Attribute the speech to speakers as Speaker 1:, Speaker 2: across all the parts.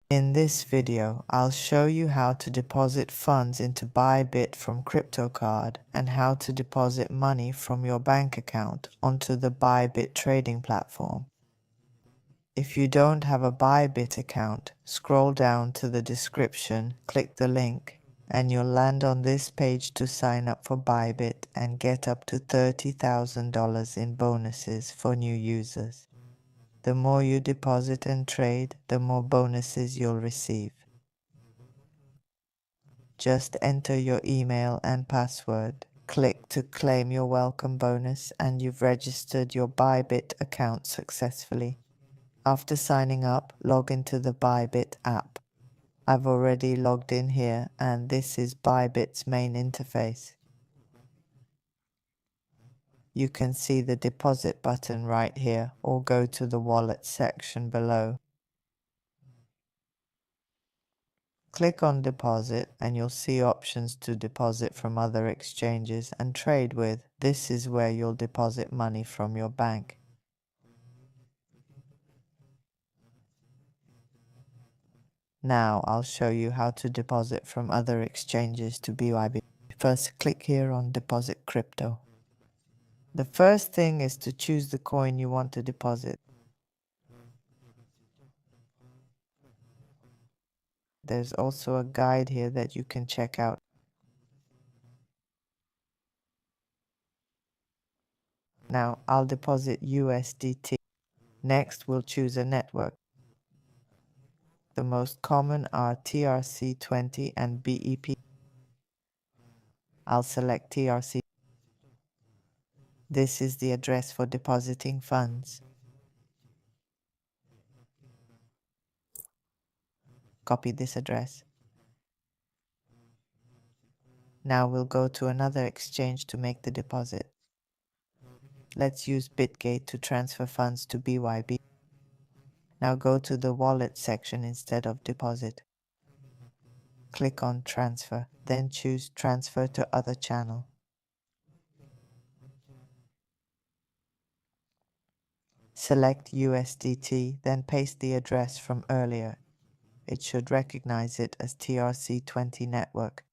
Speaker 1: In this video, I'll show you how to deposit funds into Bybit from CryptoCard and how to deposit money from your bank account onto the Bybit trading platform. If you don't have a Bybit account, scroll down to the description, click the link, and you'll land on this page to sign up for Bybit and get up to $30,000 in bonuses for new users. The more you deposit and trade, the more bonuses you'll receive. Just enter your email and password, click to claim your welcome bonus, and you've registered your Bybit account successfully. After signing up, log into the Bybit app. I've already logged in here, and this is Bybit's main interface. You can see the deposit button right here, or go to the wallet section below. Click on deposit and you'll see options to deposit from other exchanges and trade with. This is where you'll deposit money from your bank. Now I'll show you how to deposit from other exchanges to Bybit. First, click here on deposit crypto. The first thing is to choose the coin you want to deposit. There's also a guide here that you can check out. Now I'll deposit USDT. Next, we'll choose a network. The most common are TRC20 and BEP. I'll select TRC. This is the address for depositing funds. Copy this address. Now we'll go to another exchange to make the deposit. Let's use Bitgate to transfer funds to BYB. Now go to the wallet section instead of deposit. Click on transfer, then choose transfer to other channel. Select USDT, then paste the address from earlier. It should recognize it as TRC20 network.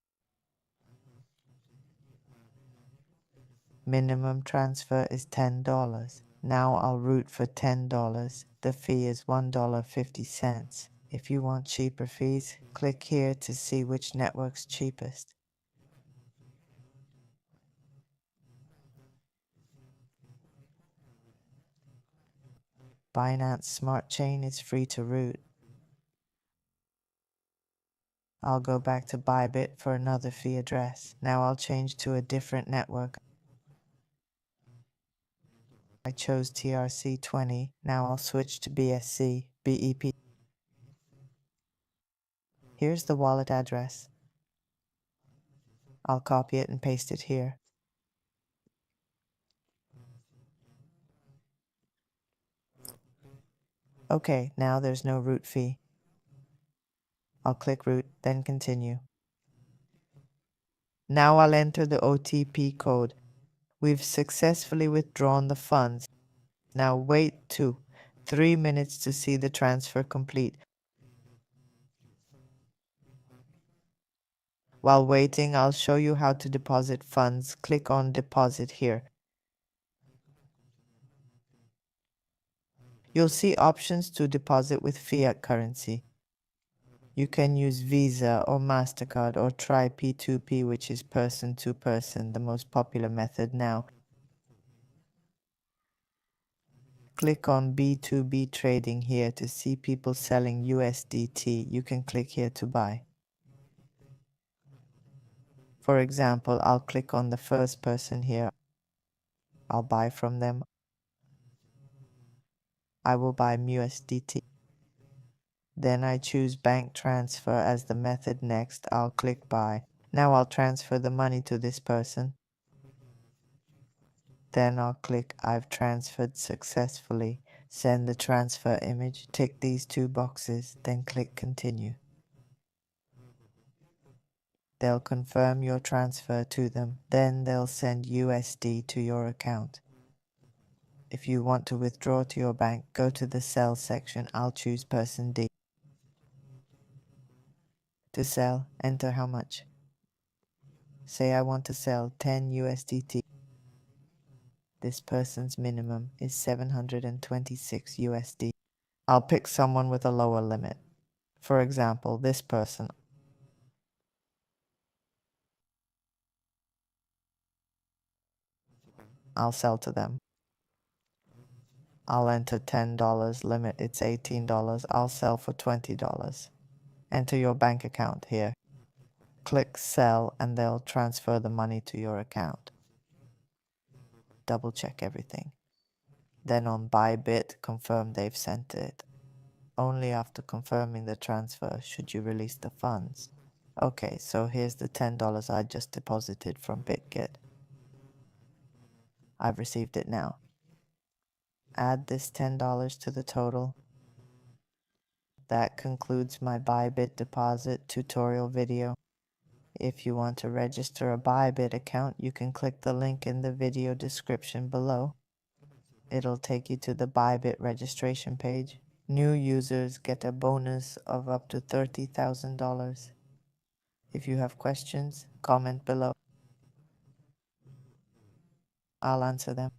Speaker 1: Minimum transfer is $10. Now I'll route for $10. The fee is $1.50. If you want cheaper fees, click here to see which network's cheapest. Binance Smart Chain is free to route. I'll go back to Bybit for another fee address. Now I'll change to a different network. I chose TRC20. Now I'll switch to BSC, BEP. Here's the wallet address. I'll copy it and paste it here. Okay, now there's no route fee. I'll click route, then continue. Now I'll enter the OTP code. We've successfully withdrawn the funds. Now wait 3 minutes to see the transfer complete. While waiting, I'll show you how to deposit funds. Click on deposit here. You'll see options to deposit with fiat currency. You can use Visa or MasterCard or try P2P, which is person to person, the most popular method now. Click on B2B trading here to see people selling USDT. You can click here to buy. For example, I'll click on the first person here. I'll buy from them. I will buy USDT. Then I choose bank transfer as the method. Next, I'll click buy. Now I'll transfer the money to this person. Then I'll click I've transferred successfully. Send the transfer image. Tick these 2 boxes, then click continue. They'll confirm your transfer to them. Then they'll send USD to your account. If you want to withdraw to your bank, go to the sell section. I'll choose person D. To sell, enter how much. Say I want to sell 10 USDT. This person's minimum is 726 USD. I'll pick someone with a lower limit. For example, this person. I'll sell to them. I'll enter $10 limit, it's $18. I'll sell for $20. Enter your bank account here. Click sell and they'll transfer the money to your account. Double check everything. Then on Bybit, confirm they've sent it. Only after confirming the transfer should you release the funds. Okay, so here's the $10 I just deposited from BitGet. I've received it now. Add this $10 to the total. That concludes my Bybit deposit tutorial video. If you want to register a Bybit account, you can click the link in the video description below. It'll take you to the Bybit registration page. New users get a bonus of up to $30,000. If you have questions, comment below. I'll answer them.